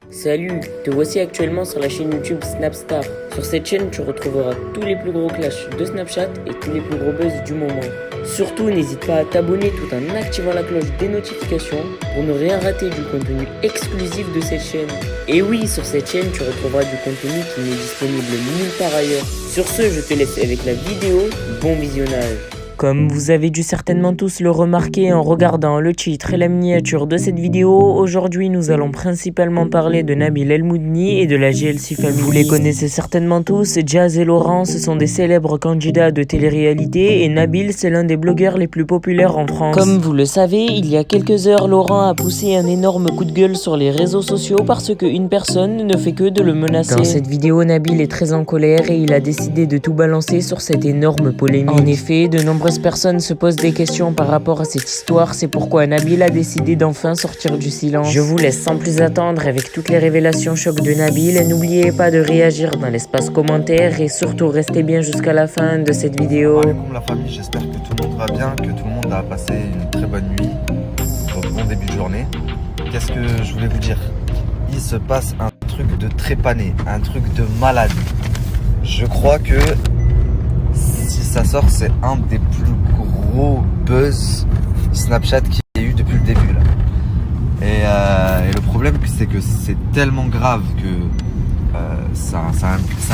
Salut, te voici actuellement sur la chaîne YouTube Snapstar. Sur cette chaîne, tu retrouveras tous les plus gros clashs de Snapchat et tous les plus gros buzz du moment. Surtout, n'hésite pas à t'abonner tout en activant la cloche des notifications pour ne rien rater du contenu exclusif de cette chaîne. Et oui, sur cette chaîne, tu retrouveras du contenu qui n'est disponible nulle part ailleurs. Sur ce, je te laisse avec la vidéo. Bon visionnage. Comme vous avez dû certainement tous le remarquer en regardant le titre et la miniature de cette vidéo, aujourd'hui nous allons principalement parler de Nabil El Moudni et de la JLC Family. Vous les connaissez certainement tous, Jazz et Laurent ce sont des célèbres candidats de télé-réalité et Nabil c'est l'un des blogueurs les plus populaires en France. Comme vous le savez, il y a quelques heures, Laurent a poussé un énorme coup de gueule sur les réseaux sociaux parce qu'une personne ne fait que de le menacer. Dans cette vidéo, Nabil est très en colère et il a décidé de tout balancer sur cette énorme polémique. En effet, de nombreuses personnes se posent des questions par rapport à cette histoire, c'est pourquoi Nabil a décidé d'enfin sortir du silence. Je vous laisse sans plus attendre avec toutes les révélations choc de Nabil. N'oubliez pas de réagir dans l'espace commentaire et surtout restez bien jusqu'à la fin de cette vidéo. Salam alaikum la famille, j'espère que tout le monde va bien, que tout le monde a passé une très bonne nuit, un bon début de journée. Qu'est-ce que je voulais vous dire? Il se passe un truc de trépané, un truc de malade. Je crois que si ça sort, c'est un des plus gros buzz Snapchat qu'il y a eu depuis le début là. Et le problème c'est que c'est tellement grave que ça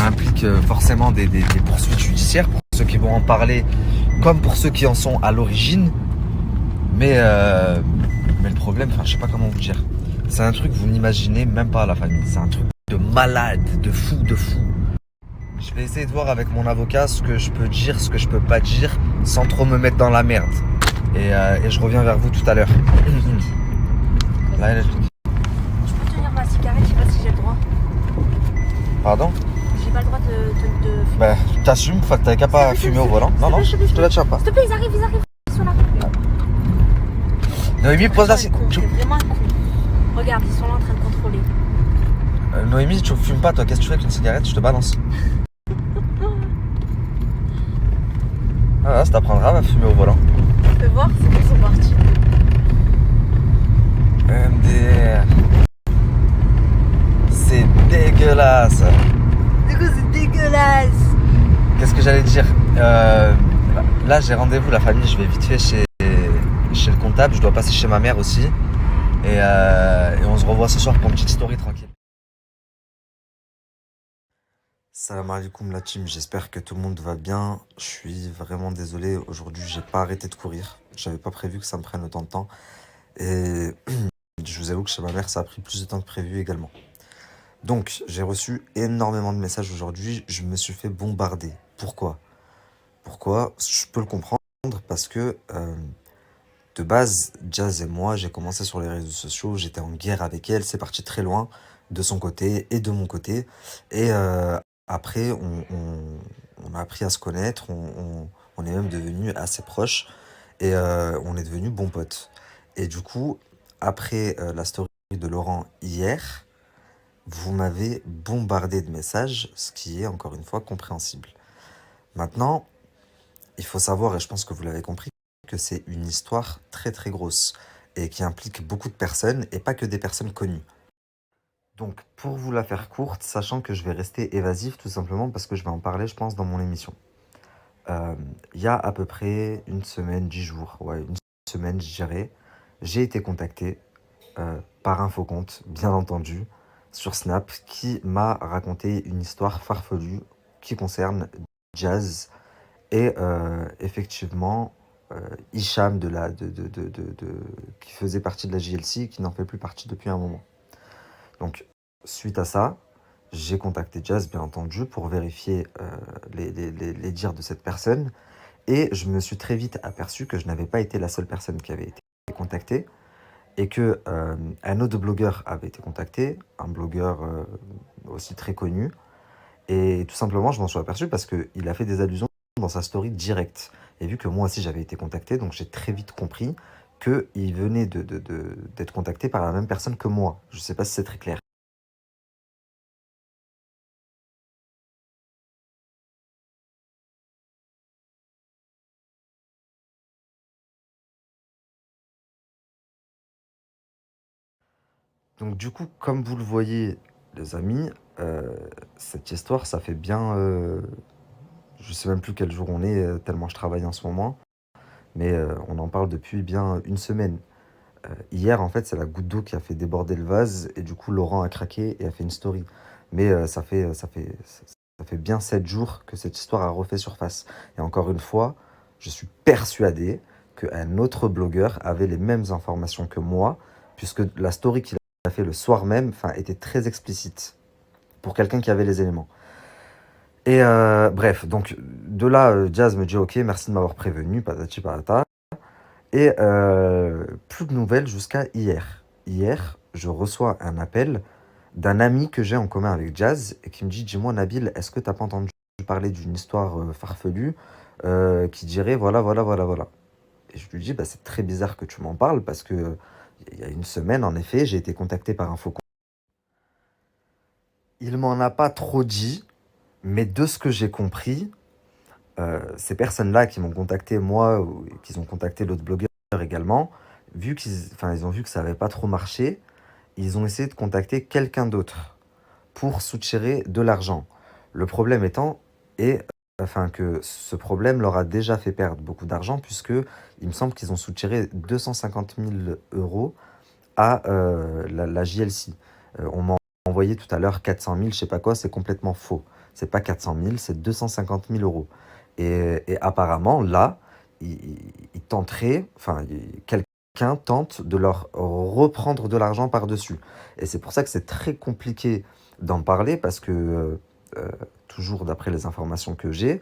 implique forcément des poursuites judiciaires pour ceux qui vont en parler comme pour ceux qui en sont à l'origine. Mais le problème, enfin je sais pas comment vous dire, c'est un truc que vous n'imaginez même pas à la famille. C'est un truc de malade, de fou, de fou. Je vais essayer de voir avec mon avocat ce que je peux dire, ce que je peux pas dire, sans trop me mettre dans la merde. Et je reviens vers vous tout à l'heure. Là, Je peux tenir ma cigarette, je sais pas si j'ai le droit. pardon? J'ai pas le droit de... Bah, t'assumes, t'as qu'à pas fumer au volant. Non, non, je te la tiens pas. S'il te plaît, ils arrivent, ils sont là. Noémie, pose la C'est vraiment un con. Regarde, ils sont là en train de contrôler. Noémie, tu fumes pas, toi, qu'est-ce que tu fais avec une cigarette? Je te balance. Voilà, ça t'apprendra à fumer au volant. Tu peux voir, c'est bon, ils sont partis. MDR. C'est dégueulasse. Du coup, c'est dégueulasse. Qu'est-ce que j'allais dire? Là, j'ai rendez-vous, la famille. Je vais vite fait chez le comptable. Je dois passer chez ma mère aussi. Et on se revoit ce soir pour une petite story tranquille. Salam alaikum la team, j'espère que tout le monde va bien. Je suis vraiment désolé, aujourd'hui j'ai pas arrêté de courir. J'avais pas prévu que ça me prenne autant de temps. Et je vous avoue que chez ma mère ça a pris plus de temps que prévu également. Donc j'ai reçu énormément de messages aujourd'hui, je me suis fait bombarder. Pourquoi? Je peux le comprendre parce que de base, Jazz et moi, j'ai commencé sur les réseaux sociaux, j'étais en guerre avec elle, c'est parti très loin de son côté et de mon côté. Et après, on a appris à se connaître, on est même devenus assez proches et on est devenus bons potes. Et du coup, après la story de Laurent hier, vous m'avez bombardé de messages, ce qui est encore une fois compréhensible. Maintenant, il faut savoir, et je pense que vous l'avez compris, que c'est une histoire très très grosse et qui implique beaucoup de personnes et pas que des personnes connues. Donc pour vous la faire courte, sachant que je vais rester évasif tout simplement parce que je vais en parler je pense dans mon émission. Il y a à peu près une semaine, 10 jours, ouais une semaine je dirais, j'ai été contacté par un faux compte, bien entendu, sur Snap, qui m'a raconté une histoire farfelue qui concerne Jazz et effectivement Hicham qui faisait partie de la JLC, qui n'en fait plus partie depuis un moment. Donc suite à ça, j'ai contacté Jazz bien entendu pour vérifier les dires de cette personne et je me suis très vite aperçu que je n'avais pas été la seule personne qui avait été contactée et que un autre blogueur avait été contacté, un blogueur aussi très connu, et tout simplement je m'en suis aperçu parce qu'il a fait des allusions dans sa story directe. Et vu que moi aussi j'avais été contacté, donc j'ai très vite compris qu'il venait d'être contacté par la même personne que moi. Je sais pas si c'est très clair. Donc du coup, comme vous le voyez, les amis, cette histoire, ça fait bien... je sais même plus quel jour on est, tellement je travaille en ce moment. Mais on en parle depuis bien une semaine. Hier, en fait, c'est la goutte d'eau qui a fait déborder le vase. Et du coup, Laurent a craqué et a fait une story. Mais ça fait bien 7 jours que cette histoire a refait surface. Et encore une fois, je suis persuadé qu'un autre blogueur avait les mêmes informations que moi, puisque la story qu'il a fait le soir même, enfin, était très explicite pour quelqu'un qui avait les éléments. Et bref, donc de là, Jazz me dit ok, merci de m'avoir prévenu, patati patata. Et plus de nouvelles jusqu'à hier. Hier, je reçois un appel d'un ami que j'ai en commun avec Jazz et qui me dit, dis-moi Nabil, est-ce que t'as pas entendu parler d'une histoire farfelue qui dirait voilà, voilà, voilà, voilà. Et je lui dis, bah, c'est très bizarre que tu m'en parles parce que il y a une semaine, en effet, j'ai été contacté par un faucon. Il m'en a pas trop dit, mais de ce que j'ai compris, ces personnes-là qui m'ont contacté, moi, ou qui ont contacté l'autre blogueur également, ils ont vu que ça n'avait pas trop marché, ils ont essayé de contacter quelqu'un d'autre pour soutirer de l'argent. Le problème étant, que ce problème leur a déjà fait perdre beaucoup d'argent, puisque il me semble qu'ils ont soutiré 250 000 euros à la JLC. On m'a envoyé tout à l'heure 400 000, je sais pas quoi, c'est complètement faux. C'est pas 400 000, c'est 250 000 euros. Et apparemment, là, ils tenteraient, quelqu'un tente de leur reprendre de l'argent par-dessus. Et c'est pour ça que c'est très compliqué d'en parler, parce que, toujours d'après les informations que j'ai,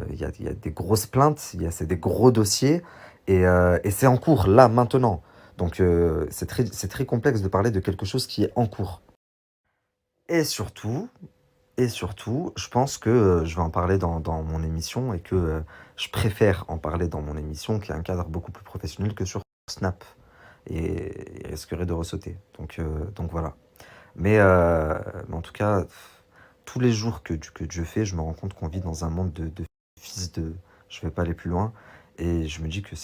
il y a des grosses plaintes, c'est des gros dossiers, et c'est en cours, là, maintenant. Donc, c'est très complexe de parler de quelque chose qui est en cours. Et surtout, je pense que je vais en parler dans mon émission et que je préfère en parler dans mon émission, qui est un cadre beaucoup plus professionnel que sur Snap. Et il risquerait de ressauter. Donc voilà. Mais en tout cas, tous les jours que Dieu fait, je me rends compte qu'on vit dans un monde de fils de... Je vais pas aller plus loin. Et je me dis que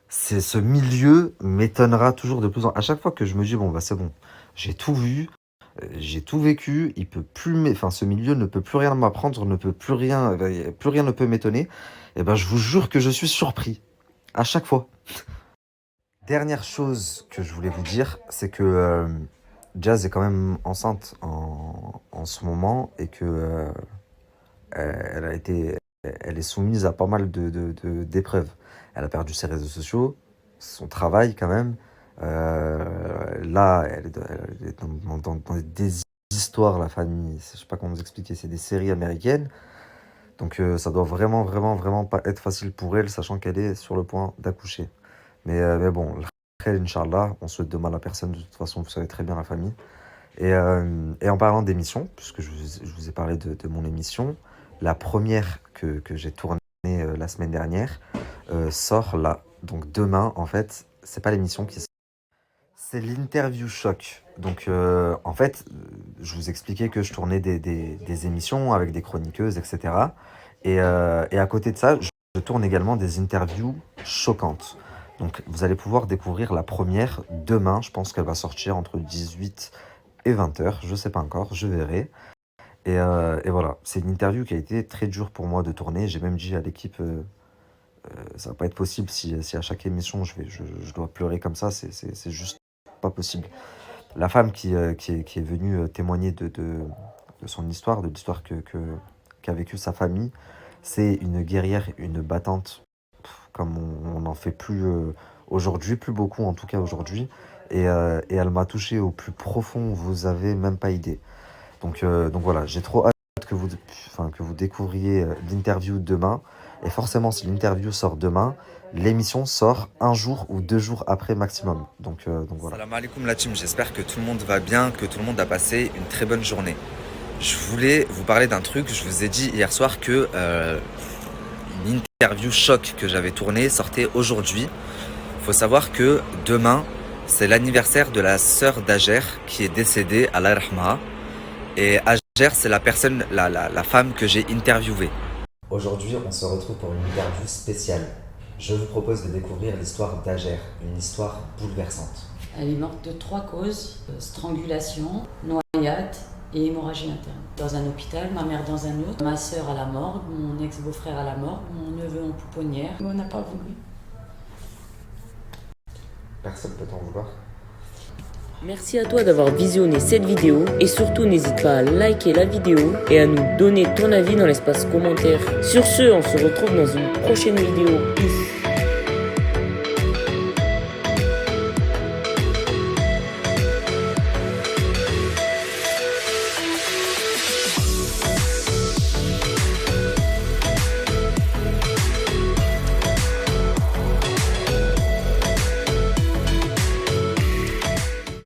ce milieu m'étonnera toujours de plus en... À chaque fois que je me dis, bon, bah c'est bon, j'ai tout vu, j'ai tout vécu, ce milieu ne peut plus rien m'apprendre, ne peut plus rien, plus rien ne peut m'étonner. Et ben, je vous jure que je suis surpris à chaque fois. Dernière chose que je voulais vous dire, c'est que Jazz est quand même enceinte en ce moment et que elle est soumise à pas mal d'épreuves. Elle a perdu ses réseaux sociaux, son travail quand même. Là, elle est dans des histoires, la famille. Je sais pas comment vous expliquer, c'est des séries américaines. Donc ça doit vraiment, vraiment, vraiment pas être facile pour elle, sachant qu'elle est sur le point d'accoucher. Mais bon, après, Inch'Allah, on souhaite de mal à personne, de toute façon, vous savez très bien la famille. Et en parlant d'émission, puisque je vous ai parlé de mon émission, la première que j'ai tournée la semaine dernière sort là. Donc demain, en fait, c'est pas l'émission qui sort. C'est l'interview choc. Donc en fait, je vous expliquais que je tournais des émissions avec des chroniqueuses, etc. Et à côté de ça, je tourne également des interviews choquantes. Donc vous allez pouvoir découvrir la première demain. Je pense qu'elle va sortir entre 18 et 20 heures. Je sais pas encore, je verrai. Et voilà, c'est une interview qui a été très dure pour moi de tourner. J'ai même dit à l'équipe, ça va pas être possible si à chaque émission je dois pleurer comme ça. C'est juste pas possible. La femme qui est venue témoigner de son histoire, de l'histoire qu'a vécu sa famille, c'est une guerrière, une battante, comme on n'en fait plus aujourd'hui, plus beaucoup en tout cas aujourd'hui. Et elle m'a touché au plus profond, vous avez même pas idée. Donc voilà, j'ai trop hâte que vous découvriez l'interview demain. Et forcément, si l'interview sort demain, l'émission sort 1 jour ou 2 jours après maximum. Donc voilà. Salam alaikum la team, j'espère que tout le monde va bien, que tout le monde a passé une très bonne journée. Je voulais vous parler d'un truc, je vous ai dit hier soir que une interview choc que j'avais tournée sortait aujourd'hui. Il faut savoir que demain, c'est l'anniversaire de la sœur d'Ager qui est décédée à la Rahma. Et Ager, c'est la femme que j'ai interviewée. Aujourd'hui, on se retrouve pour une interview spéciale. Je vous propose de découvrir l'histoire d'Ager, une histoire bouleversante. Elle est morte de 3 causes, strangulation, noyade et hémorragie interne. Dans un hôpital, ma mère dans un autre, ma sœur à la morgue, mon ex-beau-frère à la morgue, mon neveu en pouponnière. Mais on n'a pas voulu. Personne peut t'en vouloir. Merci à toi d'avoir visionné cette vidéo et surtout n'hésite pas à liker la vidéo et à nous donner ton avis dans l'espace commentaire. Sur ce, on se retrouve dans une prochaine vidéo. Peace.